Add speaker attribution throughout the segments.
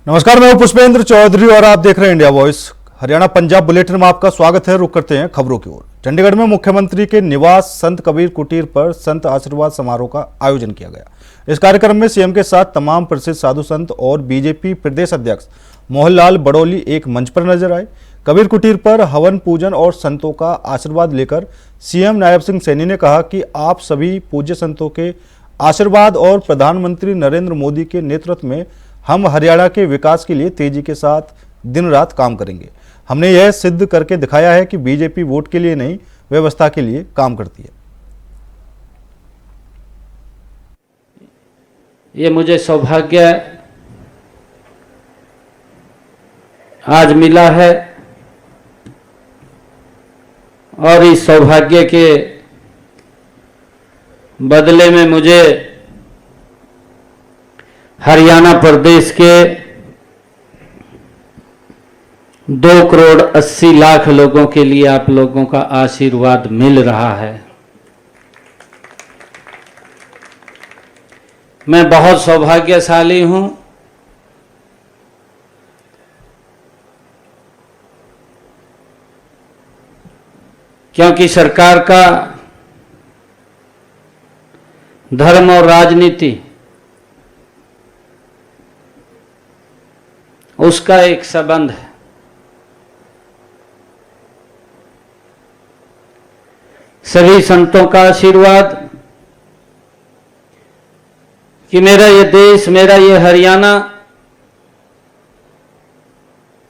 Speaker 1: नमस्कार, मैं हूं पुष्पेंद्र चौधरी और आप देख रहे हैं India voice. Haryana Punjab bulletin में आपका स्वागत है। रुक करते हैं खबरों की ओर। चंडीगढ़ में मुख्यमंत्री के निवास संत कबीर कुटीर पर संत आशीर्वाद समारोह का आयोजन किया गया। इस कार्यक्रम में सीएम के साथ तमाम प्रसिद्ध साधु संत और बीजेपी प्रदेश अध्यक्ष मोहनलाल बड़ौली एक मंच पर नजर आए। कबीर कुटीर पर हवन पूजन और संतों का आशीर्वाद लेकर सीएम नायब सिंह सैनी ने कहा कि आप सभी पूज्य संतों के आशीर्वाद और प्रधानमंत्री नरेंद्र मोदी के नेतृत्व में हम हरियाणा के विकास के लिए तेजी के साथ दिन रात काम करेंगे। हमने यह सिद्ध करके दिखाया है कि बीजेपी वोट के लिए नहीं, व्यवस्था के लिए काम करती है।
Speaker 2: ये मुझे सौभाग्य आज मिला है और इस सौभाग्य के बदले में मुझे हरियाणा प्रदेश के 2,80,00,000 लोगों के लिए आप लोगों का आशीर्वाद मिल रहा है। मैं बहुत सौभाग्यशाली हूं क्योंकि सरकार का धर्म और राजनीति उसका एक संबंध है। सभी संतों का आशीर्वाद कि मेरा ये देश, मेरा ये हरियाणा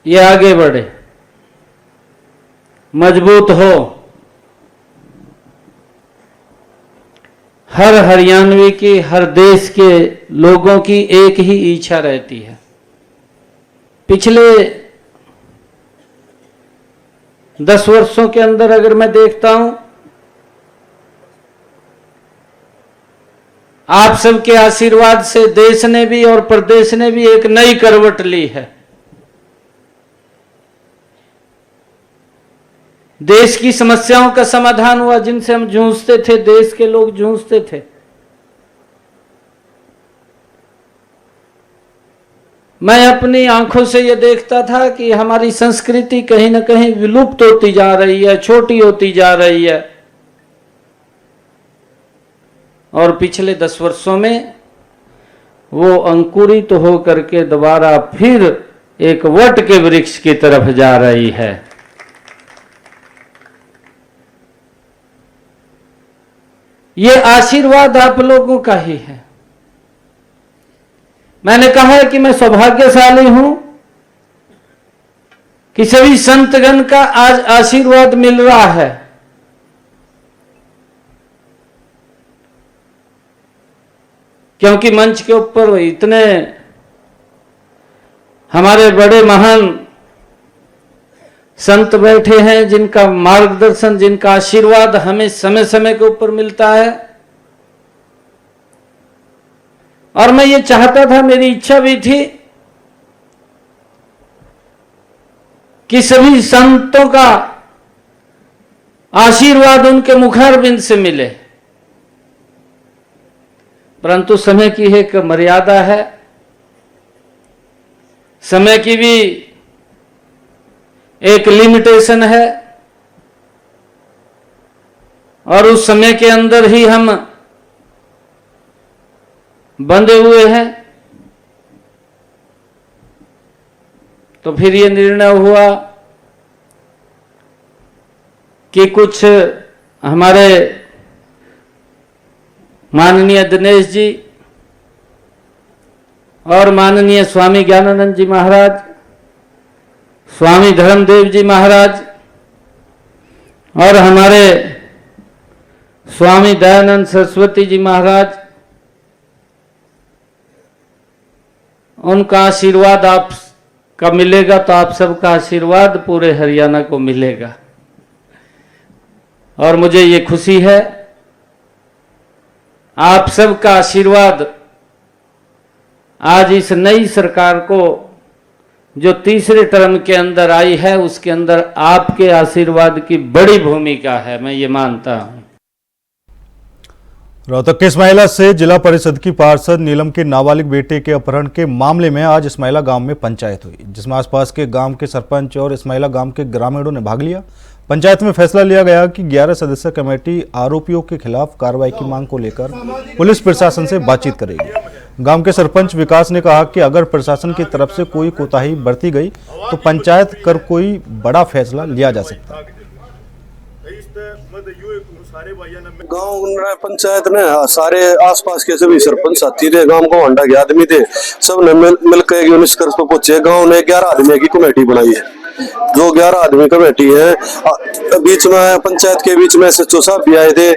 Speaker 2: ये आगे बढ़े, मजबूत हो। हर हरियाणवी की, हर देश के लोगों की एक ही इच्छा रहती है। पिछले 10 वर्षों के अंदर अगर मैं देखता हूं, आप सबके आशीर्वाद से देश ने भी और प्रदेश ने भी एक नई करवट ली है। देश की समस्याओं का समाधान हुआ, जिनसे हम जूझते थे, देश के लोग जूझते थे। मैं अपनी आंखों से यह देखता था कि हमारी संस्कृति कहीं ना कहीं विलुप्त होती जा रही है, छोटी होती जा रही है। और पिछले 10 वर्षों में वो अंकुरित हो करके दोबारा फिर एक वट के वृक्ष की तरफ जा रही है। ये आशीर्वाद आप लोगों का ही है। मैंने कहा है कि मैं सौभाग्यशाली हूं कि सभी संतगण का आज आशीर्वाद मिल रहा है। क्योंकि मंच के ऊपर इतने हमारे बड़े महान संत बैठे हैं, जिनका मार्गदर्शन, जिनका आशीर्वाद हमें समय समय के ऊपर मिलता है। और मैं ये चाहता था, मेरी इच्छा भी थी कि सभी संतों का आशीर्वाद उनके मुखारबिंद से मिले, परंतु समय की एक मर्यादा है, समय की भी एक लिमिटेशन है। और उस समय के अंदर ही हम बंधे हुए हैं। तो फिर ये निर्णय हुआ कि कुछ हमारे माननीय दिनेश जी और माननीय स्वामी ज्ञानानंद जी महाराज, स्वामी धर्मदेव जी महाराज और हमारे स्वामी दयानंद सरस्वती जी महाराज, उनका आशीर्वाद आप का मिलेगा तो आप सबका आशीर्वाद पूरे हरियाणा को मिलेगा। और मुझे ये खुशी है, आप सबका आशीर्वाद आज इस नई सरकार को जो तीसरे टर्म के अंदर आई है, उसके अंदर आपके आशीर्वाद की बड़ी भूमिका है, मैं ये मानता हूं।
Speaker 1: रोहतक के इस्माइला से जिला परिषद की पार्षद नीलम के नाबालिग बेटे के अपहरण के मामले में आज इस्माइला गांव में पंचायत हुई, जिसमें आसपास के गांव के सरपंच और इस्माइला गांव के ग्रामीणों ने भाग लिया। पंचायत में फैसला लिया गया कि 11 सदस्यीय कमेटी आरोपियों के खिलाफ कार्रवाई की मांग को लेकर पुलिस प्रशासन से बातचीत करेगी। गांव के सरपंच विकास ने कहा कि अगर प्रशासन की तरफ से कोई कोताही बरती गई तो पंचायत कर कोई बड़ा फैसला लिया जा सकता है।
Speaker 3: गांव पंचायत ने सारे आसपास के सभी सरपंच साथी थे, गांव को अंडा के आदमी थे, सब ने मिलकर निष्कर्ष पर पहुंचे। गांव ने 11 आदमी की कमेटी बनाई है। जो 11 आदमी कमेटी है, बीच में पंचायत के बीच में सचिव साहब भी आए थे।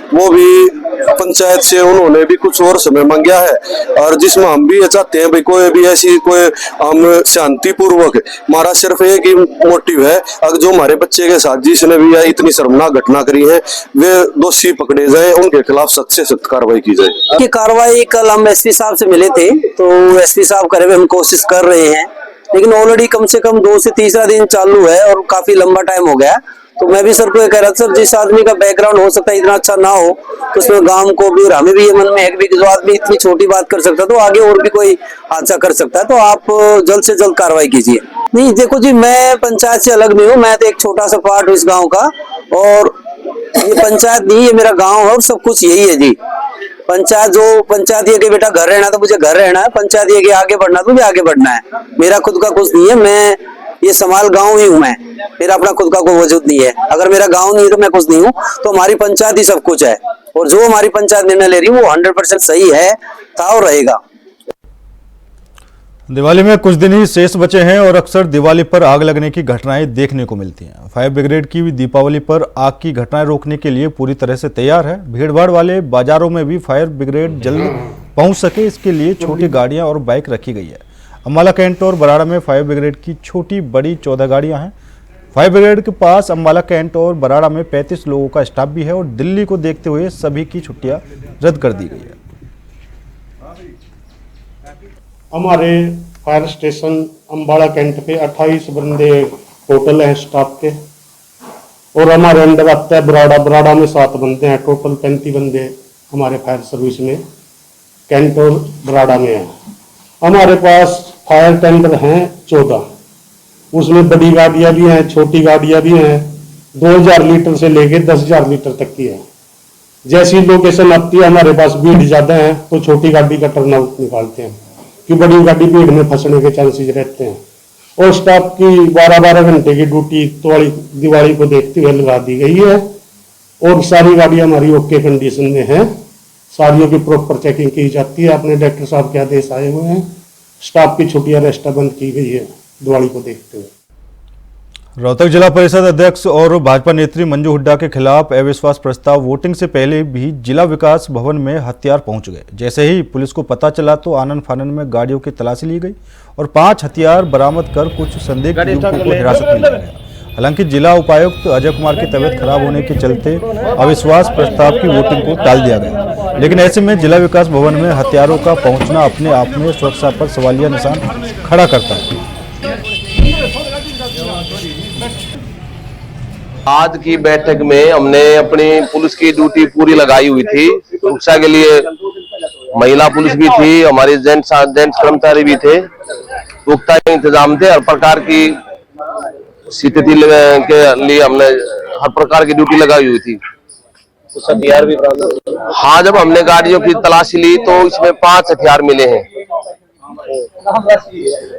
Speaker 3: वो भी पंचायत से उन्होंने भी कुछ और समय मांगा है, और जिसमें हम भी ये चाहते हैं भाई कोई भी ऐसी कोई हम शांतिपूर्वक, हमारा सिर्फ एक ही मोटिव है, अगर जो हमारे बच्चे के साथ जिसने भी इतनी शर्मनाक घटना करी है वे दोषी पकड़े जाए, उनके खिलाफ सख्त से सख्त कार्रवाई की जाए।
Speaker 4: की कार्रवाई कल हम एसपी साहब से मिले थे, तो एसपी साहब करे हुए हम कोशिश कर रहे हैं, लेकिन ऑलरेडी कम से कम 2 से 3रा दिन चालू है और काफी लंबा टाइम हो गया। तो मैं भी सर को ये कह रहा था, सर जिस आदमी का बैकग्राउंड हो सकता है इतना अच्छा ना हो, तो उसमें गांव को भी और हमें भी ये मन में है कि जो आदमी इतनी छोटी बात कर सकता है तो आगे और भी कोई हादसा कर सकता है, तो आप जल्द से जल्द कार्रवाई कीजिए। नहीं देखो जी, मैं पंचायत से अलग नहीं हूँ, मैं तो एक छोटा सा पार्ट हूँ इस गाँव का, और ये पंचायत नहीं, ये मेरा गाँव है और सब कुछ यही है जी। पंचायत ये कि बेटा घर रहना तो मुझे घर रहना है, पंचायत ये कि आगे बढ़ना तो मुझे आगे बढ़ना है। मेरा खुद का कुछ नहीं है, मैं ये समाल गांव ही हूँ, मैं मेरा अपना खुद का कोई वजूद नहीं है। अगर मेरा गांव नहीं है तो मैं कुछ नहीं हूँ, तो हमारी पंचायत ही सब कुछ है, और जो हमारी पंचायत निर्णय ले रही है वो 100% सही है, था और रहेगा।
Speaker 1: दिवाली में कुछ दिन ही शेष बचे हैं और अक्सर दिवाली पर आग लगने की घटनाएं देखने को मिलती हैं। फायर ब्रिगेड की दीपावली पर आग की घटनाएं रोकने के लिए पूरी तरह से तैयार है। भीड़भाड़ वाले बाजारों में भी फायर ब्रिगेड जल्द पहुंच सके, इसके लिए छोटी गाड़ियां और बाइक रखी गई है। अम्बाला कैंट और बराड़ा में फायर ब्रिगेड की छोटी बड़ी 14 गाड़ियां हैं। फायर ब्रिगेड के पास अम्बाला कैंट और बराड़ा में 35 लोगों का स्टाफ भी है और दिल्ली को देखते हुए सभी की छुट्टियां रद्द कर दी गई है।
Speaker 5: हमारे फायर स्टेशन अम्बाड़ा कैंट पे 28 बंदे टोटल हैं स्टाफ के, और हमारे अंडर आता है बराड़ा में 7 बंदे हैं, टोटल 35 बंदे हमारे फायर सर्विस में कैंट और बराड़ा में है। हमारे पास फायर टेंडर हैं 14, उसमें बड़ी गाड़ियां भी हैं, छोटी गाड़ियां भी हैं, 2000 लीटर से लेके 10,000 लीटर तक की है। जैसी लोकेशन आती है, हमारे पास भीड़ ज्यादा है तो छोटी गाड़ी का टर्नआउट निकालते हैं, कि बड़ी गाड़ी भीड़ में फंसने के चांसेस रहते हैं। और स्टाफ की 12-12 घंटे की ड्यूटी दिवाली को देखते हुए लगा दी गई है, और सारी गाड़ियां हमारी ओके कंडीशन में है, सारियों की प्रॉपर चेकिंग की जाती है। अपने डायरेक्टर साहब के आदेश आए हुए हैं, स्टाफ की छुट्टियां रेस्टा बंद की गई है दिवाली को देखते हुए।
Speaker 1: रोहतक जिला परिषद अध्यक्ष और भाजपा नेत्री मंजू हुड्डा के खिलाफ अविश्वास प्रस्ताव वोटिंग से पहले भी जिला विकास भवन में हथियार पहुंच गए। जैसे ही पुलिस को पता चला तो आनन फानन में गाड़ियों की तलाशी ली गई और 5 हथियार बरामद कर कुछ संदिग्ध युवकों को हिरासत में लिया गया। हालांकि जिला उपायुक्त अजय कुमार की तबीयत खराब होने के चलते अविश्वास प्रस्ताव की वोटिंग को टाल दिया गया, लेकिन ऐसे में जिला विकास भवन में हथियारों का पहुंचना अपने आप में सुरक्षा पर सवालिया निशान खड़ा करता है।
Speaker 6: आज की बैठक में हमने अपनी पुलिस की ड्यूटी पूरी लगाई हुई थी। सुरक्षा के लिए महिला पुलिस भी थी, हमारे जेंट्स कर्मचारी भी थे, पुख्ता इंतजाम थे। हर प्रकार की स्थिति के लिए हमने हर प्रकार की ड्यूटी लगाई हुई थी। हथियार भी बरामद? हाँ, जब हमने गाड़ियों की तलाशी ली तो इसमें 5 हथियार मिले हैं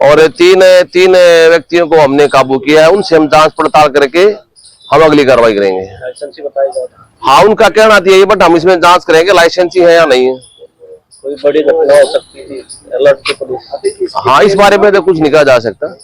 Speaker 6: और तीन व्यक्तियों को हमने काबू किया है। उनसे हम जांच पड़ताल करके हम अगली कार्रवाई करेंगे। लाइसेंसी बताई? हाँ, उनका कहना था ये, बट हम इसमें जांच करेंगे लाइसेंसी है या नहीं है। कोई बड़ी घटना हो सकती थी, अलर्ट की पुलिस? हाँ, इस बारे में तो कुछ नहीं कहा जा सकता।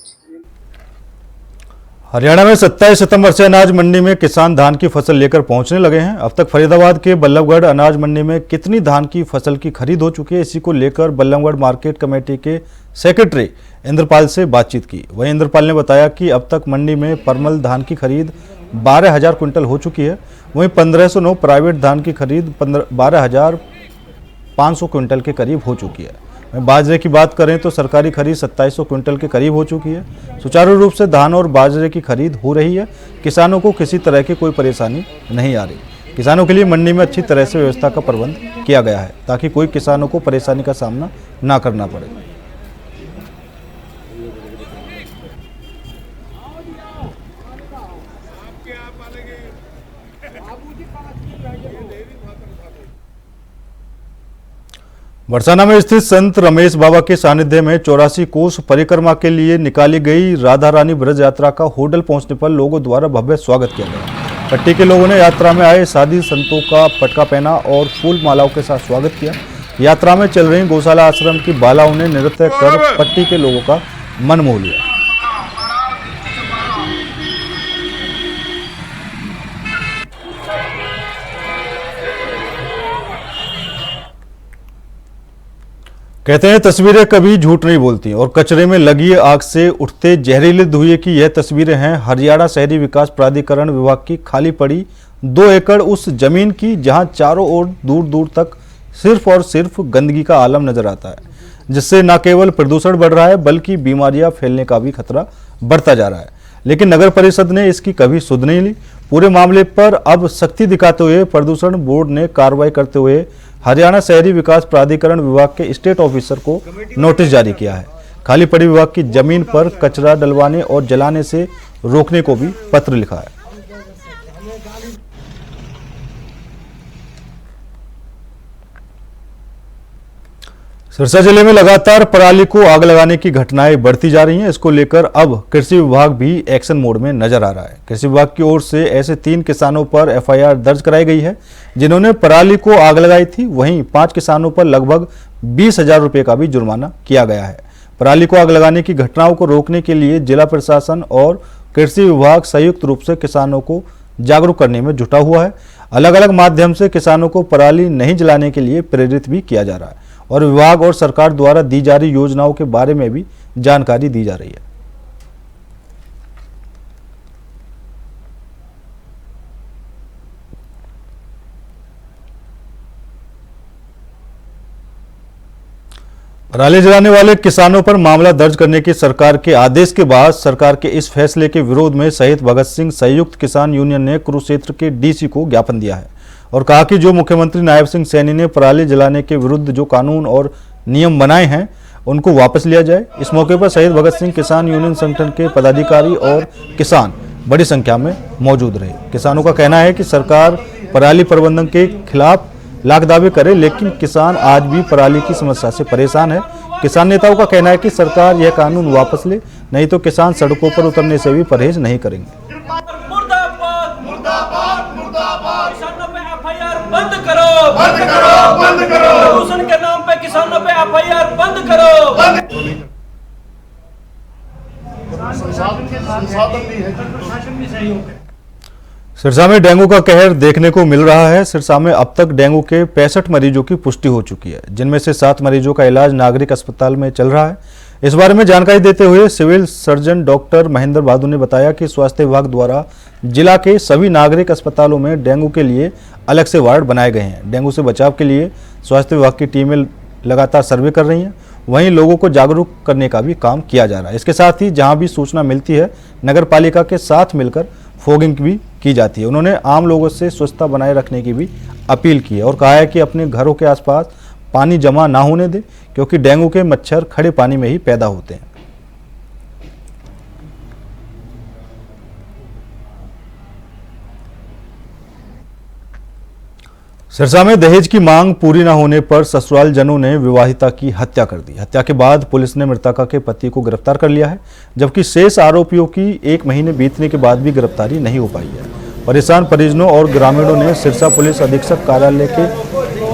Speaker 1: हरियाणा में 27 सितंबर से अनाज मंडी में किसान धान की फसल लेकर पहुंचने लगे हैं। अब तक फरीदाबाद के बल्लभगढ़ अनाज मंडी में कितनी धान की फसल की खरीद हो चुकी है, इसी को लेकर बल्लभगढ़ मार्केट कमेटी के सेक्रेटरी इंद्रपाल से बातचीत की। वहीं इंद्रपाल ने बताया कि अब तक मंडी में परमल धान की खरीद 12,000 क्विंटल हो चुकी है। वहीं 1509 प्राइवेट धान की खरीद 12,500 क्विंटल के करीब हो चुकी है। बाजरे की बात करें तो सरकारी खरीद 2700 क्विंटल के करीब हो चुकी है। सुचारू रूप से धान और बाजरे की खरीद हो रही है, किसानों को किसी तरह की कोई परेशानी नहीं आ रही। किसानों के लिए मंडी में अच्छी तरह से व्यवस्था का प्रबंध किया गया है ताकि कोई किसानों को परेशानी का सामना ना करना पड़े। बरसाना में स्थित संत रमेश बाबा के सानिध्य में 84 कोस परिक्रमा के लिए निकाली गई राधा रानी ब्रज यात्रा का होडल पहुंचने पर लोगों द्वारा भव्य स्वागत किया गया। पट्टी के लोगों ने यात्रा में आए साधु संतों का पटका पहना और फूल मालाओं के साथ स्वागत किया। यात्रा में चल रही गौशाला आश्रम की बालाओं ने नृत्य कर पट्टी के लोगों का मन मोह लिया। कहते हैं तस्वीरें कभी झूठ नहीं बोलती और कचरे में लगी आग से उठते जहरीले धुएं की यह तस्वीरें हैं हरियाणा शहरी विकास प्राधिकरण विभाग की खाली पड़ी 2 एकड़ उस जमीन की जहां चारों ओर दूर दूर तक सिर्फ और सिर्फ गंदगी का आलम नजर आता है, जिससे न केवल प्रदूषण बढ़ रहा है बल्कि बीमारियां फैलने का भी खतरा बढ़ता जा रहा है। लेकिन नगर परिषद ने इसकी कभी सुध नहीं ली। पूरे मामले पर अब सख्ती दिखाते हुए प्रदूषण बोर्ड ने कार्रवाई करते हुए हरियाणा शहरी विकास प्राधिकरण विभाग के स्टेट ऑफिसर को नोटिस जारी किया है। खाली पड़ी विभाग की जमीन पर कचरा डलवाने और जलाने से रोकने को भी पत्र लिखा है। सिरसा जिले में लगातार पराली को आग लगाने की घटनाएं बढ़ती जा रही हैं। इसको लेकर अब कृषि विभाग भी एक्शन मोड में नजर आ रहा है। कृषि विभाग की ओर से ऐसे 3 किसानों पर एफआईआर दर्ज कराई गई है जिन्होंने पराली को आग लगाई थी। वहीं 5 किसानों पर लगभग 20,000 रुपए का भी जुर्माना किया गया है। पराली को आग लगाने की घटनाओं को रोकने के लिए जिला प्रशासन और कृषि विभाग संयुक्त रूप से किसानों को जागरूक करने में जुटा हुआ है। अलग अलग माध्यम से किसानों को पराली नहीं जलाने के लिए प्रेरित भी किया जा रहा है और विभाग और सरकार द्वारा दी जा रही योजनाओं के बारे में भी जानकारी दी जा रही है। पराली जलाने वाले किसानों पर मामला दर्ज करने के सरकार के आदेश के बाद सरकार के इस फैसले के विरोध में शहीद भगत सिंह संयुक्त किसान यूनियन ने कुरुक्षेत्र के डीसी को ज्ञापन दिया है और कहा कि जो मुख्यमंत्री नायब सिंह सैनी ने पराली जलाने के विरुद्ध जो कानून और नियम बनाए हैं उनको वापस लिया जाए। इस मौके पर शहीद भगत सिंह किसान यूनियन संगठन के पदाधिकारी और किसान बड़ी संख्या में मौजूद रहे। किसानों का कहना है कि सरकार पराली प्रबंधन के खिलाफ लाख दावे करे लेकिन किसान आज भी पराली की समस्या से परेशान है। किसान नेताओं का कहना है कि सरकार यह कानून वापस ले, नहीं तो किसान सड़कों पर उतरने से भी परहेज नहीं करेंगे।
Speaker 7: बंद करो, बंद करो, बंद करो। प्रदूषण के नाम पे किसानों पे एफआईआर बंद करो।
Speaker 1: सिरसा में डेंगू का कहर देखने को मिल रहा है। सिरसा में अब तक डेंगू के 65 मरीजों की पुष्टि हो चुकी है, जिनमें से 7 मरीजों का इलाज नागरिक अस्पताल में चल रहा है। इस बारे में जानकारी देते हुए सिविल सर्जन डॉक्टर महेंद्र बहादुर ने बताया कि स्वास्थ्य विभाग द्वारा जिला के सभी नागरिक अस्पतालों में डेंगू के लिए अलग से वार्ड बनाए गए हैं। डेंगू से बचाव के लिए स्वास्थ्य विभाग की टीमें लगातार सर्वे कर रही हैं। वहीं लोगों को जागरूक करने का भी काम किया जा रहा है। इसके साथ ही जहां भी सूचना मिलती है नगर पालिका के साथ मिलकर फॉगिंग भी की जाती है। उन्होंने आम लोगों से स्वच्छता बनाए रखने की भी अपील की है और कहा है कि अपने घरों के आसपास पानी जमा ना होने दें, क्योंकि डेंगू के मच्छर खड़े पानी में ही पैदा होते हैं। सिरसा में दहेज की मांग पूरी न होने पर ससुराल जनों ने विवाहिता की हत्या कर दी। हत्या के बाद पुलिस ने मृतका के पति को गिरफ्तार कर लिया है, जबकि शेष आरोपियों की 1 महीने बीतने के बाद भी गिरफ्तारी नहीं हो पाई है। परेशान परिजनों और ग्रामीणों ने सिरसा पुलिस अधीक्षक कार्यालय के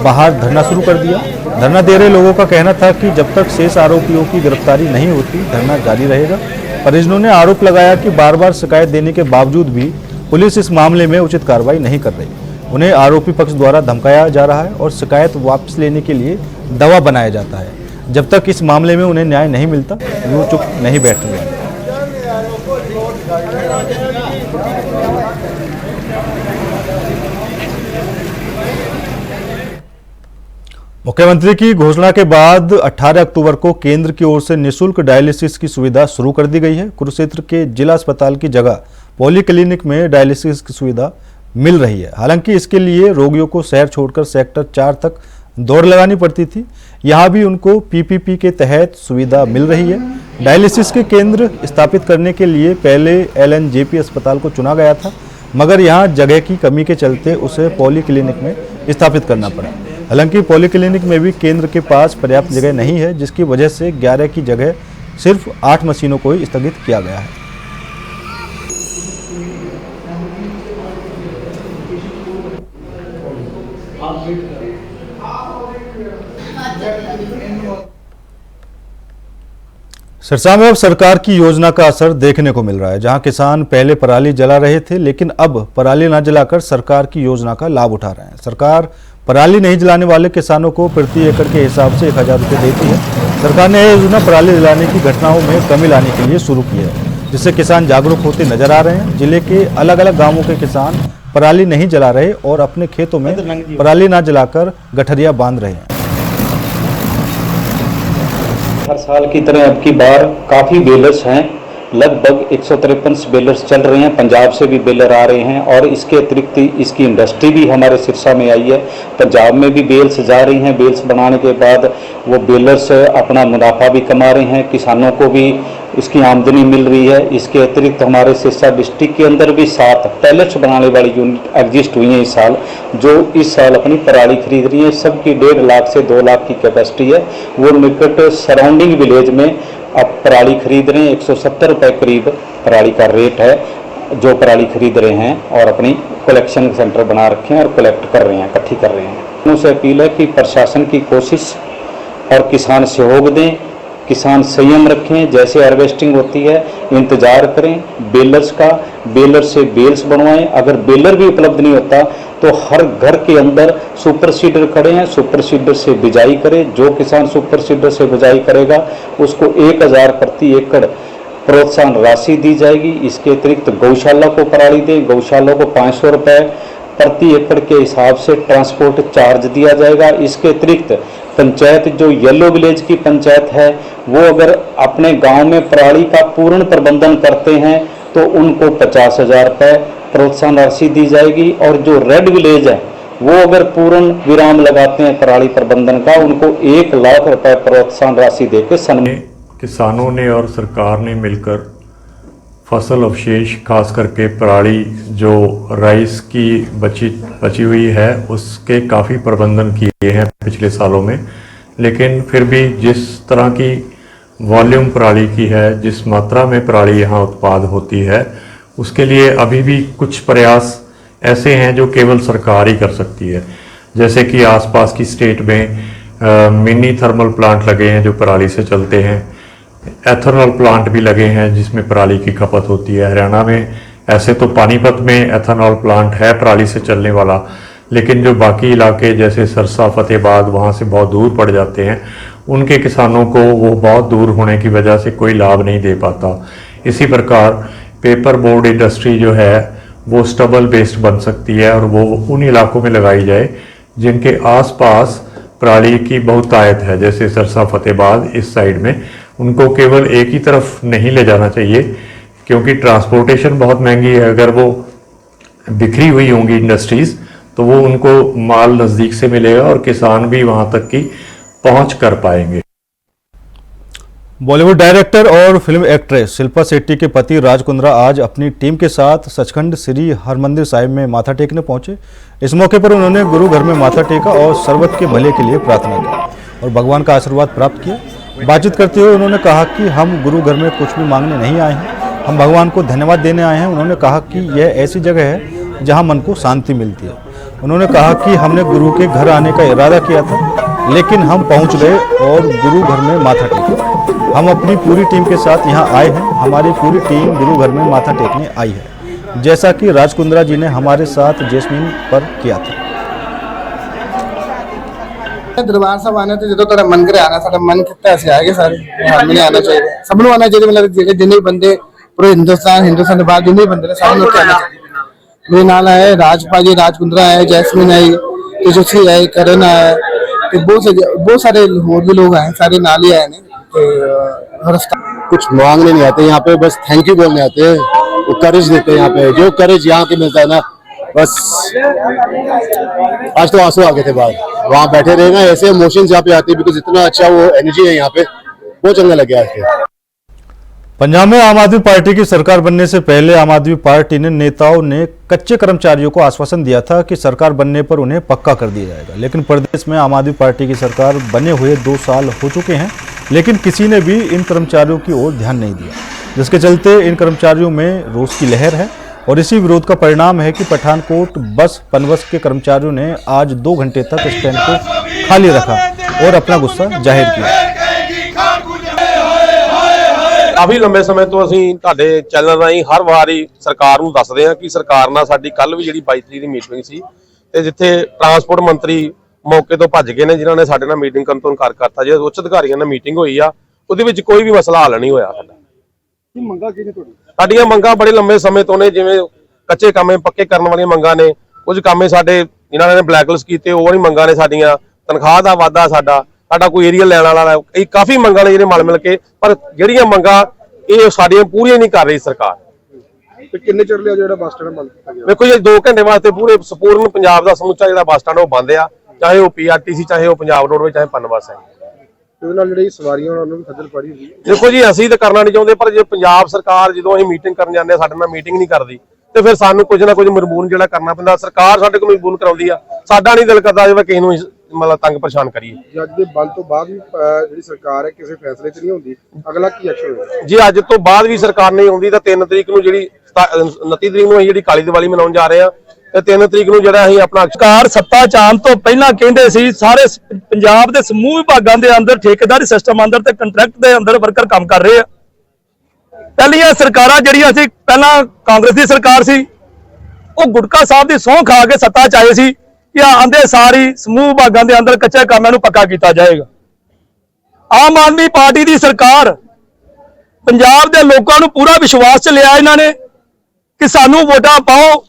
Speaker 1: बाहर धरना शुरू कर दिया। धरना दे रहे लोगों का कहना था कि जब तक शेष आरोपियों की गिरफ्तारी नहीं होती धरना जारी रहेगा। परिजनों ने आरोप लगाया कि बार बार शिकायत देने के बावजूद भी पुलिस इस मामले में उचित कार्रवाई नहीं कर रही। उन्हें आरोपी पक्ष द्वारा धमकाया जा रहा है और शिकायत वापस लेने के लिए दबाव बनाया जाता है। जब तक इस मामले में उन्हें न्याय नहीं मिलता वो चुप नहीं बैठेंगे। मुख्यमंत्री की घोषणा के बाद 18 अक्टूबर को केंद्र की ओर से निःशुल्क डायलिसिस की सुविधा शुरू कर दी गई है। कुरुक्षेत्र के जिला अस्पताल की जगह पॉली क्लिनिक में डायलिसिस की सुविधा मिल रही है। हालांकि इसके लिए रोगियों को शहर छोड़कर सेक्टर 4 तक दौड़ लगानी पड़ती थी। यहाँ भी उनको पीपीपी के तहत सुविधा मिल रही है। डायलिसिस के केंद्र स्थापित करने के लिए पहले एलएनजेपी अस्पताल को चुना गया था, मगर यहाँ जगह की कमी के चलते उसे पॉलीक्लिनिक में स्थापित करना पड़ा। हालांकि पॉलीक्लिनिक में भी केंद्र के पास पर्याप्त जगह नहीं है, जिसकी वजह से 11 की जगह सिर्फ 8 मशीनों को ही स्थगित किया गया है। सिरसा में अब सरकार की योजना का असर देखने को मिल रहा है। जहां किसान पहले पराली जला रहे थे, लेकिन अब पराली न जलाकर सरकार की योजना का लाभ उठा रहे हैं। सरकार पराली नहीं जलाने वाले किसानों को प्रति एकड़ के हिसाब से 1000 रुपये देती है। सरकार ने यह योजना पराली जलाने की घटनाओं में कमी लाने के लिए शुरू की है, जिससे किसान जागरूक होते नजर आ रहे हैं। जिले के अलग अलग गाँवों के किसान पराली नहीं जला रहे और अपने खेतों में पराली न जलाकर गठरिया बांध रहे हैं।
Speaker 8: हर साल की तरह अब की बार काफ़ी बेलर्स हैं, लगभग 153 बेलर्स चल रहे हैं। पंजाब से भी बेलर आ रहे हैं और इसके अतिरिक्त इसकी इंडस्ट्री भी हमारे सिरसा में आई है। पंजाब में भी बेल्स जा रही हैं। बेल्स बनाने के बाद वो बेलर्स अपना मुनाफा भी कमा रहे हैं, किसानों को भी इसकी आमदनी मिल रही है। इसके अतिरिक्त हमारे सिरसा डिस्ट्रिक्ट के अंदर भी 7 पैलेट्स बनाने वाली यूनिट एग्जिस्ट हुई हैं इस साल, जो इस साल अपनी पराली खरीद रही है। सबकी 1.5 लाख से 2 लाख की कैपेसिटी है। वो निकट सराउंडिंग विलेज में अब पराली खरीद रहे हैं। 170 रुपये करीब पराली का रेट है जो पराली खरीद रहे हैं और अपनी कलेक्शन सेंटर बना रखे हैं और कलेक्ट कर रहे हैं, इकट्ठी कर रहे हैं। उनसे अपील है कि प्रशासन की कोशिश और किसान सहयोग दें, किसान संयम रखें। जैसे हार्वेस्टिंग होती है इंतजार करें बेलर्स का, बेलर से बेल्स बनवाएं। अगर बेलर भी उपलब्ध नहीं होता तो हर घर के अंदर सुपर सीडर खड़े हैं, सुपर सीडर से बिजाई करें। जो किसान सुपर सीडर से बिजाई करेगा उसको 1000 प्रति एकड़ प्रोत्साहन राशि दी जाएगी। इसके अतिरिक्त गौशाला को पराली दें, गौशाला को 500 रुपये प्रति एकड़ के हिसाब से ट्रांसपोर्ट चार्ज दिया जाएगा। इसके अतिरिक्त पंचायत जो येलो विलेज की पंचायत है वो अगर अपने गांव में पराली का पूर्ण प्रबंधन करते हैं तो उनको 50,000 रुपये प्रोत्साहन राशि दी जाएगी। और जो रेड विलेज है वो अगर पूर्ण विराम लगाते हैं पराली प्रबंधन का, उनको 1 लाख रुपए प्रोत्साहन राशि देकर सम्मानित।
Speaker 9: किसानों ने और सरकार ने मिलकर फसल अवशेष खास करके पराली जो राइस की बची हुई है उसके काफ़ी प्रबंधन किए हैं पिछले सालों में। लेकिन फिर भी जिस तरह की वॉल्यूम पराली की है, जिस मात्रा में पराली यहाँ उत्पाद होती है, उसके लिए अभी भी कुछ प्रयास ऐसे हैं जो केवल सरकार ही कर सकती है। जैसे कि आसपास की स्टेट में मिनी थर्मल प्लांट लगे हैं जो पराली से चलते हैं, एथेनॉल प्लांट भी लगे हैं जिसमें पराली की खपत होती है। हरियाणा में ऐसे तो पानीपत में एथेनॉल प्लांट है पराली से चलने वाला, लेकिन जो बाकी इलाके जैसे सरसा, फतेहाबाद वहाँ से बहुत दूर पड़ जाते हैं, उनके किसानों को वो बहुत दूर होने की वजह से कोई लाभ नहीं दे पाता। इसी प्रकार पेपर बोर्ड इंडस्ट्री जो है वो स्टबल बेस्ड बन सकती है और वो उन इलाकों में लगाई जाए जिनके आसपास पराली की बहुतायत है, जैसे सरसा, फतेहाबाद इस साइड में। उनको केवल एक ही तरफ नहीं ले जाना चाहिए क्योंकि ट्रांसपोर्टेशन बहुत महंगी है। अगर वो बिखरी हुई होंगी इंडस्ट्रीज तो वो उनको माल नज़दीक से मिलेगा और किसान भी वहां तक की पहुंच कर पाएंगे।
Speaker 1: बॉलीवुड डायरेक्टर और फिल्म एक्ट्रेस शिल्पा शेट्टी के पति राज कुंद्रा आज अपनी टीम के साथ सचखंड श्री हरमंदिर साहिब में माथा टेकने पहुंचे। इस मौके पर उन्होंने गुरु घर में माथा टेका और सर्वत के भले के लिए प्रार्थना की और भगवान का आशीर्वाद प्राप्त किया। बातचीत करते हुए उन्होंने कहा कि हम गुरु घर में कुछ भी मांगने नहीं आए हैं, हम भगवान को धन्यवाद देने आए हैं। उन्होंने कहा कि यह ऐसी जगह है जहां मन को शांति मिलती है। उन्होंने कहा कि हमने गुरु के घर आने का इरादा किया था, लेकिन हम पहुंच गए और गुरु घर में माथा टेका। हम अपनी पूरी टीम के साथ यहां आए हैं। हमारी पूरी टीम गुरु घर में माथा टेकने आई है, जैसा कि राज कुंद्रा जी ने हमारे साथ जैस्मीन पर किया था।
Speaker 10: दरबार साहब आने तो जो थोड़ा मन करे आना, साडा मन कितना ऐसे आएगा सारे हमने आना चाहिए, सबनों आना चाहिए। मतलब जिन्ने बंदे पूरे हिंदुस्तान के बाद जिन्ने बंदे ने सारे लोग आना चाहिए। मेरे नाल आए राजपाल जी, राज कुंद्रा है, जैस्मीन आई, तेजस्वी आई, करण आया, बहुत सारे और भी लोग आए, सारे नाल ही आए ने।
Speaker 3: कुछ मांगने नहीं आते यहाँ पे, बस थैंक यू बोलने आते हैं। वो करेज देते हैं यहाँ पे, जो करेज यहाँ के मिलता है ना
Speaker 11: बस आज तो आंसू आ गए थे बाहर, वहाँ बैठे रहे ना, ऐसे इमोशंस यहाँ पे आते हैं बिकॉज इतना अच्छा वो एनर्जी है यहाँ पे, बहुत चंगा लग गया आज।
Speaker 1: पंजाब में आम आदमी पार्टी की सरकार बनने से पहले आम आदमी पार्टी ने नेताओं ने कच्चे कर्मचारियों को आश्वासन दिया था कि सरकार बनने पर उन्हें पक्का कर दिया जाएगा, लेकिन प्रदेश में आम आदमी पार्टी की सरकार बने हुए 2 साल हो चुके हैं, लेकिन किसी ने भी इन कर्मचारियों की ओर ध्यान नहीं दिया, जिसके चलते इन कर्मचारियों में रोष की लहर है। और इसी विरोध का परिणाम है कि पठानकोट बस पनबस के कर्मचारियों ने आज 2 घंटे तक स्टैंड को खाली रखा और अपना गुस्सा जाहिर किया।
Speaker 12: काफी लंबे समय तो ਅਸੀਂ ਤੁਹਾਡੇ ਚੈਨਲ ਰਾਹੀਂ ਹਰ ਵਾਰੀ ਸਰਕਾਰ ਨੂੰ ਦੱਸਦੇ ਹਾਂ ਕਿ ਸਰਕਾਰ ਨਾਲ ਸਾਡੀ ਕੱਲ ਵੀ ਜਿਹੜੀ 22 ਤਰੀਕ ਦੀ ਮੀਟਿੰਗ ਸੀ ਤੇ ਜਿੱਥੇ ਟਰਾਂਸਪੋਰਟ ਮੰਤਰੀ ਮੌਕੇ ਤੋਂ ਭੱਜ ਗਏ ਨੇ, ਜਿਨ੍ਹਾਂ ਨੇ ਸਾਡੇ ਨਾਲ ਮੀਟਿੰਗ ਕਰਨ ਤੋਂ ਇਨਕਾਰ ਕਰਤਾ। ਜੇ ਉੱਚ ਅਧਿਕਾਰੀਆਂ ਨਾਲ ਮੀਟਿੰਗ ਹੋਈ ਆ ਉਹਦੇ ਵਿੱਚ ਕੋਈ ਵੀ ਮਸਲਾ ਹੱਲ ਨਹੀਂ ਹੋਇਆ। ਸਾਡਾ ਕੀ ਮੰਗਾਂ ਕੀ ਨੇ ਤੁਹਾਡੀ? ਸਾਡੀਆਂ ਮੰਗਾਂ ਬੜੇ ਲੰਬੇ ਸਮੇਂ ਤੋਂ ਨੇ, ਜਿਵੇਂ ਕੱਚੇ ਕੰਮੇ ਪੱਕੇ ਕਰਨ ਵਾਲੀਆਂ ਮੰਗਾਂ ਨੇ, ਕੁਝ ਕੰਮੇ ਸਾਡੇ ਇਹਨਾਂ ਨੇ ਬਲੈਕਲਿਸਟ ਕੀਤੇ, ਉਹ ਨਹੀਂ ਮੰਗਾਂ ਨੇ ਸਾਡੀਆਂ, ਤਨਖਾਹ ਦਾ ਵਾਧਾ ਸਾਡਾ ਕੋਈ ਏਰੀਆ ਲੈਣ ਵਾਲਾ, ਇਹ ਕਾਫੀ ਮੰਗਾਂ ਨੇ ਜਿਹੜੇ ਮਿਲ ਮਿਲ ਕੇ, ਪਰ ਜਿਹੜੀਆਂ ਮੰਗਾਂ ਇਹ ਸਾਡੀਆਂ ਪੂਰੀਆਂ ਨਹੀਂ ਕਰ ਰਹੀ ਸਰਕਾਰ। ਤੇ ਕਿੰਨੇ ਚਿਰ ਲਿਆ ਜਿਹੜਾ ਬੱਸ ਸਟੈਂਡ ਬੰਦ ਕੀਤਾ ਗਿਆ? ਦੇਖੋ ਜੀ 2 ਘੰਟੇ ਵਾਸਤੇ ਪੂਰੇ ਸੰਪੂਰਨ ਪੰਜਾਬ ਦਾ ਸਮੁੱਚਾ ਜਿਹੜਾ ਬੱਸ ਸਟੈਂਡ ਉਹ ਬੰਦ ਆ, ਚਾਹੇ ਉਹ ਪੀਆਰਟੀਸੀ, ਚਾਹੇ ਉਹ ਪੰਜਾਬ ਰੋਡਵੇਜ਼, ਚਾਹੇ ਪਨਬਸ ਹੈ। ਉਹਦੇ ਨਾਲ ਜਿਹੜੀ ਸਵਾਰੀਆਂ ਉਹਨਾਂ ਨੂੰ ਵੀ ਖੱਜਲ ਖੁਆਰੀ ਹੁੰਦੀ। ਦੇਖੋ ਜੀ ਅਸੀਂ ਤਾਂ ਕਰਨਾ ਨਹੀਂ ਚਾਹੁੰਦੇ, ਪਰ ਜੇ ਪੰਜਾਬ ਸਰਕਾਰ ਜਦੋਂ ਅਸੀਂ ਮੀਟਿੰਗ ਕਰਨ ਜਾਂਦੇ ਆ ਸਾਡੇ ਨਾਲ ਮੀਟਿੰਗ ਨਹੀਂ ਕਰਦੀ ਤੇ ਫਿਰ ਸਾਨੂੰ ਕੁਝ ਨਾ ਕੁਝ ਮਜਬੂਰਨ ਜਿਹੜਾ ਕਰਨਾ ਪੈਂਦਾ। ਸਰਕਾਰ ਸਾਡੇ ਕੋਲ ਮਜਬੂਰਨ ਕਰਾਉਂਦੀ ਆ, ਸਾਡਾ ਨਹੀਂ ਦਿਲ ਕਰਦਾ ਜਿਵੇਂ ਕਿਸੇ ਨੂੰ ਮਤਲਬ ਤੰਗ ਪਰੇਸ਼ਾਨ ਕਰੀਏ। ਅੱਜ ਦੇ ਬੰਦ ਤੋਂ ਬਾਅਦ ਵੀ ਜਿਹੜੀ ਸਰਕਾਰ ਹੈ ਕਿਸੇ ਫੈਸਲੇ 'ਚ ਨਹੀਂ ਹੁੰਦੀ, ਅਗਲਾ ਕੀ ਐਕਸ਼ਨ ਹੋਵੇਗਾ? ਜੀ ਅੱਜ ਤੋਂ ਬਾਅਦ ਵੀ ਸਰਕਾਰ ਨਹੀਂ ਆਉਂਦੀ ਤਾਂ 3 ਤਰੀਕ ਨੂੰ ਜਿਹੜੀ 29 ਤਰੀਕ ਨੂੰ ਅਸੀਂ ਜਿਹੜੀ ਕਾਲੀ ਦੀਵਾਲੀ ਮਨਾਉਣ ਜਾ ਰਹੇ ਆ ਤੇ 3 ਤਰੀਕ ਨੂੰ ਜਿਹੜਾ ਅਸੀਂ ਆਪਣਾ
Speaker 7: ਸਰਕਾਰ ਸੱਤਾ ਚ ਆਉਣ ਤੋਂ ਪਹਿਲਾਂ ਕਹਿੰਦੇ ਸੀ ਸਾਰੇ ਪੰਜਾਬ ਦੇ ਸਮੂਹ ਵਿਭਾਗਾਂ ਦੇ ਅੰਦਰ ਠੇਕੇਦਾਰੀ ਸਿਸਟਮ ਅੰਦਰ ਤੇ ਕੰਟਰੈਕਟ ਦੇ ਅੰਦਰ ਵਰਕਰ ਕੰਮ ਕਰ ਰਹੇ ਆ। ਪਹਿਲੀਆਂ ਸਰਕਾਰਾਂ ਜਿਹੜੀਆਂ ਸੀ, ਪਹਿਲਾਂ ਕਾਂਗਰਸ ਦੀ ਸਰਕਾਰ ਸੀ, ਉਹ ਗੁਟਕਾ ਸਾਹਿਬ ਦੀ ਸਹੁੰ ਖਾ ਕੇ ਸੱਤਾ ਚ ਆਏ ਸੀ ਕਿ ਆਂਦੇ ਸਾਰੀ ਸਮੂਹ ਵਿਭਾਗਾਂ ਦੇ ਅੰਦਰ ਕੱਚੇ ਕੰਮਾਂ ਨੂੰ ਪੱਕਾ ਕੀਤਾ ਜਾਏਗਾ। ਆਮ ਆਦਮੀ ਪਾਰਟੀ ਦੀ ਸਰਕਾਰ ਪੰਜਾਬ ਦੇ ਲੋਕਾਂ ਨੂੰ ਪੂਰਾ ਵਿਸ਼ਵਾਸ ਚ ਲਿਆ ਇਹਨਾਂ ਨੇ ਕਿ ਸਾਨੂੰ ਵੋਟਾਂ ਪਾਓ,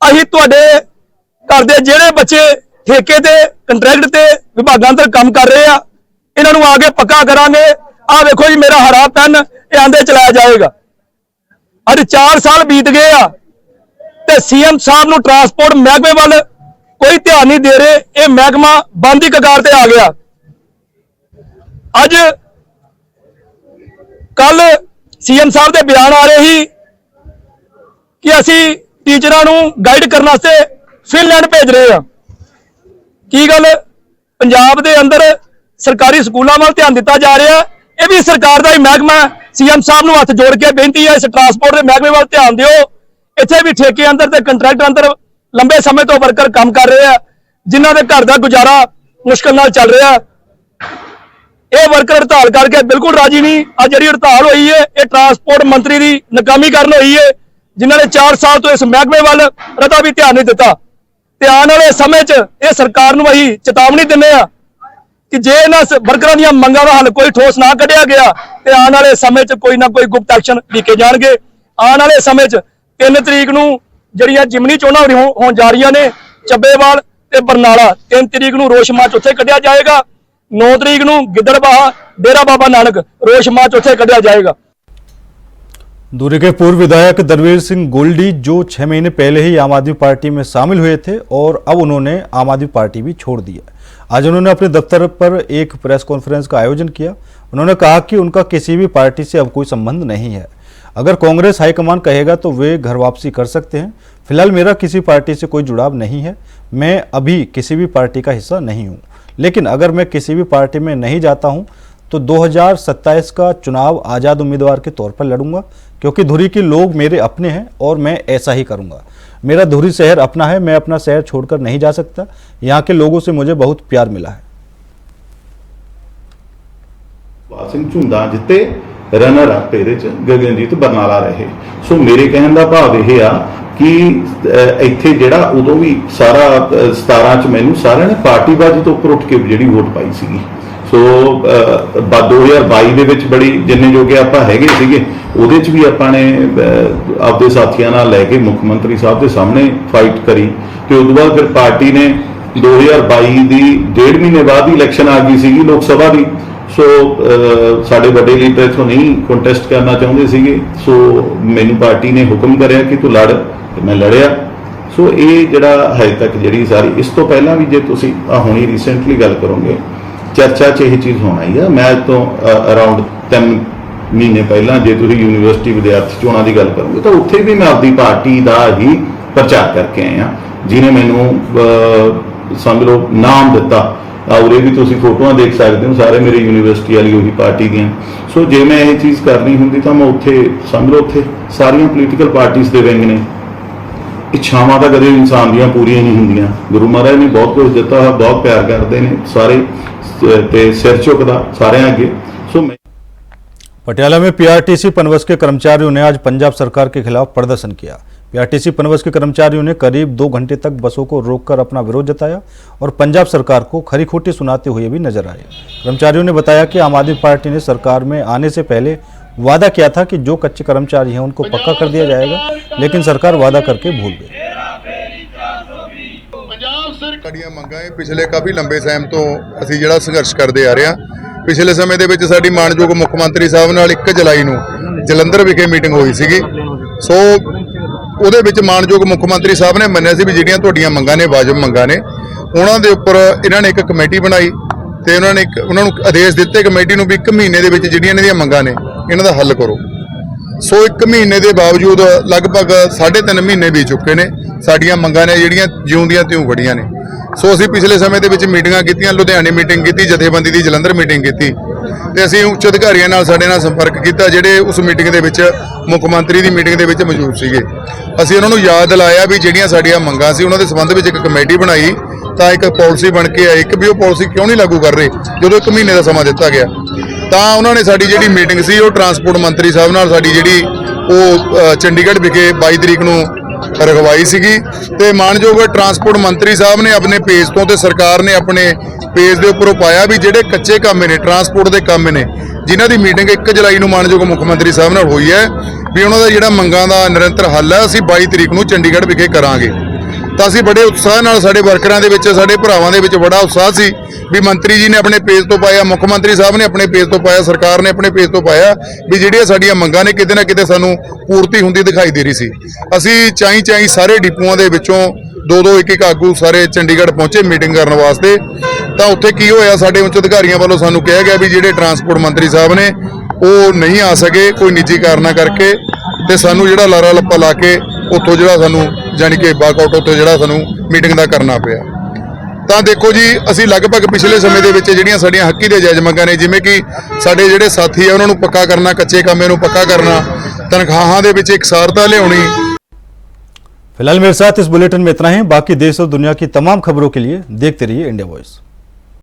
Speaker 7: ਅਸੀਂ ਤੁਹਾਡੇ ਘਰ ਦੇ ਜਿਹੜੇ ਬੱਚੇ ਠੇਕੇ ਤੇ ਕੰਟਰੈਕਟ ਤੇ ਵਿਭਾਗਾਂ ਅੰਦਰ ਕੰਮ ਕਰ ਰਹੇ ਆ ਇਹਨਾਂ ਨੂੰ ਆ ਕੇ ਪੱਕਾ ਕਰਾਂਗੇ। ਆਹ ਵੇਖੋ ਜੀ ਮੇਰਾ ਹਰਾ ਪੈਨ ਇਹ ਆਂਦੇ ਚਲਾਇਆ ਜਾਏਗਾ। ਅੱਜ 4 ਸਾਲ ਬੀਤ ਗਏ ਆ ਤੇ ਸੀਐਮ ਸਾਹਿਬ ਨੂੰ ਟਰਾਂਸਪੋਰਟ ਮਹਿਕਮੇ ਵੱਲ ਕੋਈ ਧਿਆਨ ਨਹੀਂ ਦੇ ਰਹੇ, ਇਹ ਮਹਿਕਮਾ ਬੰਦ ਦੀ ਕਗਾਰ ਤੇ ਆ ਗਿਆ। ਅੱਜ ਕੱਲ ਸੀਐਮ ਸਾਹਿਬ ਦੇ ਬਿਆਨ ਆ ਰਹੇ ਸੀ ਕਿ ਅਸੀਂ ਟੀਚਰਾਂ ਨੂੰ ਗਾਈਡ ਕਰਨ ਵਾਸਤੇ ਫਿਨਲੈਂਡ ਭੇਜ ਰਹੇ ਆ। ਕੀ ਗੱਲ ਪੰਜਾਬ ਦੇ ਅੰਦਰ ਸਰਕਾਰੀ ਸਕੂਲਾਂ ਵੱਲ ਧਿਆਨ ਦਿੱਤਾ ਜਾ ਰਿਹਾ, ਇਹ ਵੀ ਸਰਕਾਰ ਦਾ ਹੀ ਮਹਿਕਮਾ। ਸੀਐਮ ਸਾਹਿਬ ਨੂੰ ਹੱਥ ਜੋੜ ਕੇ ਬੇਨਤੀ ਹੈ, ਇਸ ਟਰਾਂਸਪੋਰਟ ਦੇ ਮਹਿਕਮੇ ਵੱਲ ਧਿਆਨ ਦਿਓ। ਇੱਥੇ ਵੀ ਠੇਕੇ ਅੰਦਰ ਤੇ ਕੰਟਰੈਕਟ ਅੰਦਰ ਲੰਬੇ ਸਮੇਂ ਤੋਂ ਵਰਕਰ ਕੰਮ ਕਰ ਰਹੇ ਆ, ਜਿਨ੍ਹਾਂ ਦੇ ਘਰ ਦਾ ਗੁਜ਼ਾਰਾ ਮੁਸ਼ਕਲ ਨਾਲ ਚੱਲ ਰਿਹਾ। ਇਹ ਵਰਕਰ ਹੜਤਾਲ ਕਰਕੇ ਬਿਲਕੁਲ ਰਾਜੀ ਨਹੀਂ। ਅੱਜ ਜਿਹੜੀ ਹੜਤਾਲ ਹੋਈ ਹੈ ਇਹ ਟਰਾਂਸਪੋਰਟ ਮੰਤਰੀ ਦੀ ਨਾਕਾਮੀ ਕਾਰਨ ਹੋਈ ਹੈ, ਜਿਨ੍ਹਾਂ ਨੇ 4 ਸਾਲ ਤੋਂ ਇਸ ਮਹਿਕਮੇ ਵੱਲ ਰਤਾ ਵੀ ਧਿਆਨ ਨਹੀਂ ਦਿੱਤਾ। ਤੇ ਆਉਣ ਵਾਲੇ ਸਮੇਂ 'ਚ ਇਹ ਸਰਕਾਰ ਨੂੰ ਅਸੀਂ ਚੇਤਾਵਨੀ ਦਿੰਦੇ ਆ ਕਿ ਜੇ ਇਹਨਾਂ ਵਰਕਰਾਂ ਦੀਆਂ ਮੰਗਾਂ ਦਾ ਹੱਲ ਕੋਈ ਠੋਸ ਨਾ ਕੱਢਿਆ ਗਿਆ ਤੇ ਆਉਣ ਵਾਲੇ ਸਮੇਂ 'ਚ ਕੋਈ ਨਾ ਕੋਈ ਗੁਪਤ ਐਕਸ਼ਨ ਲਿਖੇ ਜਾਣਗੇ। ਆਉਣ ਵਾਲੇ ਸਮੇਂ 'ਚ 3 ਤਰੀਕ ਨੂੰ ਜਿਹੜੀਆਂ ਜਿਮਨੀ ਚੋਣਾਂ ਹੋਣ ਜਾ ਰਹੀਆਂ ਨੇ ਚੱਬੇਵਾਲ ਤੇ ਬਰਨਾਲਾ, 3 ਤਰੀਕ ਨੂੰ ਰੋਸ ਮਾਰਚ ਉੱਥੇ ਕੱਢਿਆ ਜਾਏਗਾ। 9 ਤਰੀਕ ਨੂੰ ਗਿੱਦੜਬਾਹਾ डेरा बाबा नानक रोष मार्च उत्थे कढ़िया जाएगा।
Speaker 1: दूरी के पूर्व विधायक दरवीर सिंह गोल्डी जो 6 महीने पहले ही आम आदमी पार्टी में शामिल हुए थे और अब उन्होंने आम आदमी पार्टी भी छोड़ दी है। आज उन्होंने अपने दफ्तर पर एक प्रेस कॉन्फ्रेंस का आयोजन किया। उन्होंने कहा कि उनका किसी भी पार्टी से अब कोई संबंध नहीं है। अगर कांग्रेस हाईकमान कहेगा तो वे घर वापसी कर सकते हैं। फिलहाल मेरा किसी पार्टी से कोई जुड़ाव नहीं है। मैं अभी किसी भी पार्टी का हिस्सा नहीं हूँ, लेकिन अगर मैं किसी भी पार्टी में नहीं जाता हूँ तो 2027 का चुनाव आज़ाद उम्मीदवार के तौर पर लड़ूंगा, क्योंकि धुरी के लोग मेरे अपने हैं और मैं ऐसा ही करूंगा। मेरा धुरी शहर अपना है, मैं अपना शहर छोड़कर नहीं जा सकता। यहाँ के लोगों से मुझे बहुत प्यार मिला है।
Speaker 13: सिंह झुंदा जिते रनर अप गगनजीत बरनाला रहे। सो मेरे कहने का भाव यह आ कि इत्थे जिहड़ा उदों भी सारा 17 च मैनूं सारिआं ने पार्टीबाजी तो उपर उठ के जिहड़ी वोट पाई सीगी। सो 2022 ਦੇ ਵਿੱਚ ਬੜੀ ਜਿੰਨੇ ਜੋਗੇ ਆਪਾਂ ਹੈਗੇ ਸੀਗੇ ਉਹਦੇ 'ਚ ਵੀ ਆਪਾਂ ਨੇ ਆਪਦੇ ਸਾਥੀਆਂ ਨਾਲ ਲੈ ਕੇ ਮੁੱਖ ਮੰਤਰੀ ਸਾਹਿਬ ਦੇ ਸਾਹਮਣੇ ਫਾਈਟ ਕਰੀ ਤੇ ਉਸ ਤੋਂ ਬਾਅਦ ਫਿਰ ਪਾਰਟੀ ਨੇ 2022 ਦੀ 1.5 ਮਹੀਨੇ ਬਾਅਦ ਹੀ ਇਲੈਕਸ਼ਨ ਆ ਗਈ ਸੀਗੀ ਲੋਕ ਸਭਾ ਦੀ। ਸੋ ਸਾਡੇ ਵੱਡੇ ਲੀਡਰ ਇਥੋਂ ਨਹੀਂ ਕੰਟੈਸਟ ਕਰਨਾ ਚਾਹੁੰਦੇ ਸੀਗੇ। ਸੋ ਮੈਨੂੰ ਪਾਰਟੀ ਨੇ ਹੁਕਮ ਕਰਿਆ ਕਿ ਤੂੰ ਲੜ ਤੇ ਮੈਂ ਲੜਿਆ। ਸੋ ਇਹ ਜਿਹੜਾ ਹਜੇ ਤੱਕ ਜਿਹੜੀ ਸਾਰੀ ਇਸ ਤੋਂ ਪਹਿਲਾਂ ਵੀ ਜੇ ਤੁਸੀਂ ਹੁਣੀ ਰੀਸੈਂਟਲੀ ਗੱਲ ਕਰੋਗੇ ਚਰਚਾ 'ਚ ਇਹ ਚੀਜ਼ ਹੋਣਾ ਹੀ ਆ। ਮੈਂ ਤੋਂ ਅਰਾਊਂਡ 3 ਮਹੀਨੇ ਪਹਿਲਾਂ ਜੇ ਤੁਸੀਂ ਯੂਨੀਵਰਸਿਟੀ ਵਿਦਿਆਰਥੀ ਚੋਣਾਂ ਦੀ ਗੱਲ ਕਰੋਗੇ ਤਾਂ ਉੱਥੇ ਵੀ ਮੈਂ ਆਪਣੀ ਪਾਰਟੀ ਦਾ ਹੀ ਪ੍ਰਚਾਰ ਕਰਕੇ ਆਇਆ, ਜਿਹਨੇ ਮੈਨੂੰ ਸਮਝ ਲਓ ਨਾਮ ਦਿੱਤਾ। ਉਰੇ ਵੀ ਤੁਸੀਂ ਫੋਟੋਆਂ ਦੇਖ ਸਕਦੇ ਹੋ, ਸਾਰੇ ਮੇਰੇ ਯੂਨੀਵਰਸਿਟੀ ਵਾਲੀ ਉਹੀ ਪਾਰਟੀ ਦੀਆਂ। ਸੋ ਜੇ ਮੈਂ ਇਹ ਚੀਜ਼ ਕਰਨੀ ਹੁੰਦੀ ਤਾਂ ਮੈਂ ਉੱਥੇ ਸਮਝ ਲਓ ਉੱਥੇ ਸਾਰੀਆਂ ਪੋਲੀਟੀਕਲ ਪਾਰਟੀਆਂ ਦੇ ਵਿੰਗ ਨੇ। ਇੱਛਾਵਾਂ ਤਾਂ ਕਦੇ ਇਨਸਾਨ ਦੀਆਂ ਪੂਰੀਆਂ ਨਹੀਂ ਹੁੰਦੀਆਂ। ਗੁਰੂ ਮਹਾਰਾਜ ਨੇ ਬਹੁਤ ਕੁਝ ਦਿੱਤਾ ਹੋਇਆ, ਬਹੁਤ ਪਿਆਰ ਕਰਦੇ ਨੇ ਸਾਰੇ ਤੇ ਸਿਰ ਝੁਕਦਾ ਸਾਰਿਆਂ ਅੱਗੇ। ਸੋ
Speaker 1: पटियाला में पीआरटीसी पनबस के कर्मचारियों ने आज पंजाब सरकार के खिलाफ प्रदर्शन किया। पीआरटीसी पनबस के कर्मचारियों ने करीब 2 घंटे तक बसों को रोककर अपना विरोध जताया और पंजाब सरकार को खरी खोटी सुनाते हुए भी नजर आए। कर्मचारियों ने बताया कि आम आदमी पार्टी ने सरकार में आने से पहले वादा किया था कि जो कच्चे कर्मचारी हैं उनको पक्का कर दिया जाएगा, लेकिन सरकार वादा करके भूल गई।
Speaker 14: ਸਾਡੀਆਂ ਮੰਗਾਂ ਇਹ ਪਿਛਲੇ ਕਾਫੀ ਲੰਬੇ ਟਾਈਮ ਤੋਂ ਅਸੀਂ ਜਿਹੜਾ ਸੰਘਰਸ਼ ਕਰਦੇ ਆ ਰਹੇ ਹਾਂ। ਪਿਛਲੇ ਸਮੇਂ ਦੇ ਵਿੱਚ ਸਾਡੀ ਮਾਨਯੋਗ ਮੁੱਖ ਮੰਤਰੀ ਸਾਹਿਬ ਨਾਲ 1 ਜੁਲਾਈ ਨੂੰ ਜਲੰਧਰ ਵਿਖੇ ਮੀਟਿੰਗ ਹੋਈ ਸੀਗੀ। ਸੋ ਉਹਦੇ ਵਿੱਚ ਮਾਨਯੋਗ ਮੁੱਖ ਮੰਤਰੀ ਸਾਹਿਬ ਨੇ ਮੰਨਿਆ ਸੀ ਵੀ ਜਿਹੜੀਆਂ ਤੁਹਾਡੀਆਂ ਮੰਗਾਂ ਨੇ ਵਾਜਬ ਮੰਗਾਂ ਨੇ, ਉਹਨਾਂ ਦੇ ਉੱਪਰ ਇਹਨਾਂ ਨੇ ਇੱਕ ਕਮੇਟੀ ਬਣਾਈ ਤੇ ਉਹਨਾਂ ਨੂੰ ਆਦੇਸ਼ ਦਿੱਤੇ ਕਮੇਟੀ ਨੂੰ ਵੀ 1 ਮਹੀਨੇ ਦੇ ਵਿੱਚ ਜਿਹੜੀਆਂ ਇਹਨਾਂ ਦੀਆਂ ਮੰਗਾਂ ਨੇ ਇਹਨਾਂ ਦਾ ਹੱਲ ਕਰੋ। ਸੋ 1 ਮਹੀਨੇ ਦੇ ਬਾਵਜੂਦ ਲਗਭਗ 3.5 ਮਹੀਨੇ ਬੀਤ ਚੁੱਕੇ ਨੇ। ਸਾਡੀਆਂ ਮੰਗਾਂ ਨੇ ਜਿਹੜੀਆਂ ਜਿਉਂਦੀਆਂ ਤਿਉਂ ਖੜੀਆਂ ਨੇ। ਸੋ ਅਸੀਂ ਪਿਛਲੇ ਸਮੇਂ ਦੇ ਵਿੱਚ ਮੀਟਿੰਗਾਂ ਕੀਤੀਆਂ, ਲੁਧਿਆਣੇ ਮੀਟਿੰਗ ਕੀਤੀ, ਜਥੇਬੰਦੀ ਦੀ ਜਲੰਧਰ ਮੀਟਿੰਗ ਕੀਤੀ ਤੇ ਅਸੀਂ ਉੱਚ ਅਧਿਕਾਰੀਆਂ ਨਾਲ ਸਾਡੇ ਨਾਲ ਸੰਪਰਕ ਕੀਤਾ ਜਿਹੜੇ ਉਸ ਮੀਟਿੰਗ ਦੇ ਵਿੱਚ ਮੁੱਖ ਮੰਤਰੀ ਦੀ ਮੀਟਿੰਗ ਦੇ ਵਿੱਚ ਮੌਜੂਦ ਸੀਗੇ। ਅਸੀਂ ਉਹਨਾਂ ਨੂੰ ਯਾਦ ਦਿਲਾਇਆ ਵੀ ਜਿਹੜੀਆਂ ਸਾਡੀਆਂ ਮੰਗਾਂ ਸੀ ਉਹਨਾਂ ਦੇ ਸੰਬੰਧ ਵਿੱਚ ਇੱਕ ਕਮੇਟੀ ਬਣਾਈ ਤਾਂ ਇੱਕ ਪਾਲਿਸੀ ਬਣ ਕੇ ਆਈ ਕਿ ਵੀ ਉਹ ਪਾਲਿਸੀ ਕਿਉਂ ਨਹੀਂ ਲਾਗੂ ਕਰ ਰਹੇ ਜਦੋਂ 1 ਮਹੀਨੇ ਦਾ ਸਮਾਂ ਦਿੱਤਾ ਗਿਆ। ਤਾਂ ਉਹਨਾਂ ਨੇ ਸਾਡੀ ਜਿਹੜੀ ਮੀਟਿੰਗ ਸੀ ਉਹ ਟਰਾਂਸਪੋਰਟ ਮੰਤਰੀ ਸਾਹਿਬ ਨਾਲ ਸਾਡੀ ਜਿਹੜੀ ਉਹ ਚੰਡੀਗੜ੍ਹ ਵਿਖੇ 22 ਤਰੀਕ ਨੂੰ ਰਖਵਾਈ ਸੀਗੀ ਤੇ ਮਾਨਯੋਗ ਟਰਾਂਸਪੋਰਟ ਮੰਤਰੀ ਸਾਹਿਬ ਨੇ ਆਪਣੇ ਪੇਜ ਤੋਂ ਤੇ ਸਰਕਾਰ ਨੇ ਆਪਣੇ ਪੇਜ ਦੇ ਉੱਪਰ ਪਾਇਆ ਵੀ ਜਿਹੜੇ ਕੱਚੇ ਕੰਮ ਨੇ ਟਰਾਂਸਪੋਰਟ ਦੇ ਕੰਮ ਨੇ ਜਿਨ੍ਹਾਂ ਦੀ ਮੀਟਿੰਗ 1 ਜੁਲਾਈ ਨੂੰ ਮਾਨਯੋਗ ਮੁੱਖ ਮੰਤਰੀ ਸਾਹਿਬ ਨਾਲ ਹੋਈ ਹੈ ਵੀ ਉਹਨਾਂ ਦਾ ਜਿਹੜਾ ਮੰਗਾਂ ਦਾ ਨਿਰੰਤਰ ਹੱਲ ਹੈ ਅਸੀਂ 22 ਤਰੀਕ ਨੂੰ ਚੰਡੀਗੜ੍ਹ ਵਿਖੇ ਕਰਾਂਗੇ। ਤਾਂ ਅਸੀਂ ਬੜੇ ਉਤਸ਼ਾਹ ਨਾਲ ਸਾਡੇ ਵਰਕਰਾਂ ਦੇ ਵਿੱਚ ਸਾਡੇ ਭਰਾਵਾਂ ਦੇ ਵਿੱਚ ਬੜਾ ਉਤਸ਼ਾਹ ਸੀ ਵੀ ਮੰਤਰੀ ਜੀ ਨੇ ਆਪਣੇ ਪੇਜ ਤੋਂ ਪਾਇਆ, ਮੁੱਖ ਮੰਤਰੀ ਸਾਹਿਬ ਨੇ ਆਪਣੇ ਪੇਜ ਤੋਂ ਪਾਇਆ, ਸਰਕਾਰ ਨੇ ਆਪਣੇ ਪੇਜ ਤੋਂ ਪਾਇਆ ਵੀ ਜਿਹੜੀਆਂ ਸਾਡੀਆਂ ਮੰਗਾਂ ਨੇ ਕਿਤੇ ਨਾ ਕਿਤੇ ਸਾਨੂੰ ਪੂਰਤੀ ਹੁੰਦੀ ਦਿਖਾਈ ਦੇ ਰਹੀ ਸੀ। ਅਸੀਂ ਚਾਈ ਸਾਰੇ ਡਿਪੂਆਂ ਦੇ ਵਿੱਚੋਂ 2-2 ਇੱਕ ਆਗੂ ਸਾਰੇ ਚੰਡੀਗੜ੍ਹ ਪਹੁੰਚੇ ਮੀਟਿੰਗ ਕਰਨ ਵਾਸਤੇ। ਤਾਂ ਉੱਥੇ ਕੀ ਹੋਇਆ, ਸਾਡੇ ਉੱਚ ਅਧਿਕਾਰੀਆਂ ਵੱਲੋਂ ਸਾਨੂੰ ਕਿਹਾ ਗਿਆ ਵੀ ਜਿਹੜੇ ਟਰਾਂਸਪੋਰਟ ਮੰਤਰੀ ਸਾਹਿਬ ਨੇ ਉਹ ਨਹੀਂ ਆ ਸਕੇ ਕੋਈ ਨਿੱਜੀ ਕਾਰਨਾਂ ਕਰਕੇ ਤੇ ਸਾਨੂੰ ਜਿਹੜਾ ਲਾਰਾ ਲੱਪਾ ਲਾ ਕੇ ਉੱਥੋਂ ਜਿਹੜਾ ਸਾਨੂੰ ਜਾਨੀ ਕਿ ਵਾਕਆਊਟ ਉੱਥੋਂ ਜਿਹੜਾ ਸਾਨੂੰ ਮੀਟਿੰਗ ਦਾ ਕਰਨਾ ਪਿਆ। ਤਾਂ ਦੇਖੋ ਜੀ ਅਸੀਂ ਲਗਭਗ ਪਿਛਲੇ ਸਮੇਂ ਦੇ ਵਿੱਚ ਜਿਹੜੀਆਂ ਸਾਡੀਆਂ ਹੱਕੀ ਦੇ ਜਾਇਜ਼ ਮੰਗਾਂ ਨੇ ਜਿਵੇਂ ਕਿ ਸਾਡੇ ਜਿਹੜੇ ਸਾਥੀ ਆ ਉਹਨਾਂ ਨੂੰ ਪੱਕਾ ਕਰਨਾ, ਕੱਚੇ ਕਾਮੇ ਨੂੰ ਪੱਕਾ करना, तनख्वाहां ਦੇ ਵਿੱਚ ਇਕਸਾਰਤਾ ਲਿਆਉਣੀ।
Speaker 1: फिलहाल मेरे साथ इस बुलेटिन में इतना ही। बाकी देश और दुनिया की तमाम खबरों के लिए देखते रहिए इंडिया वॉइस।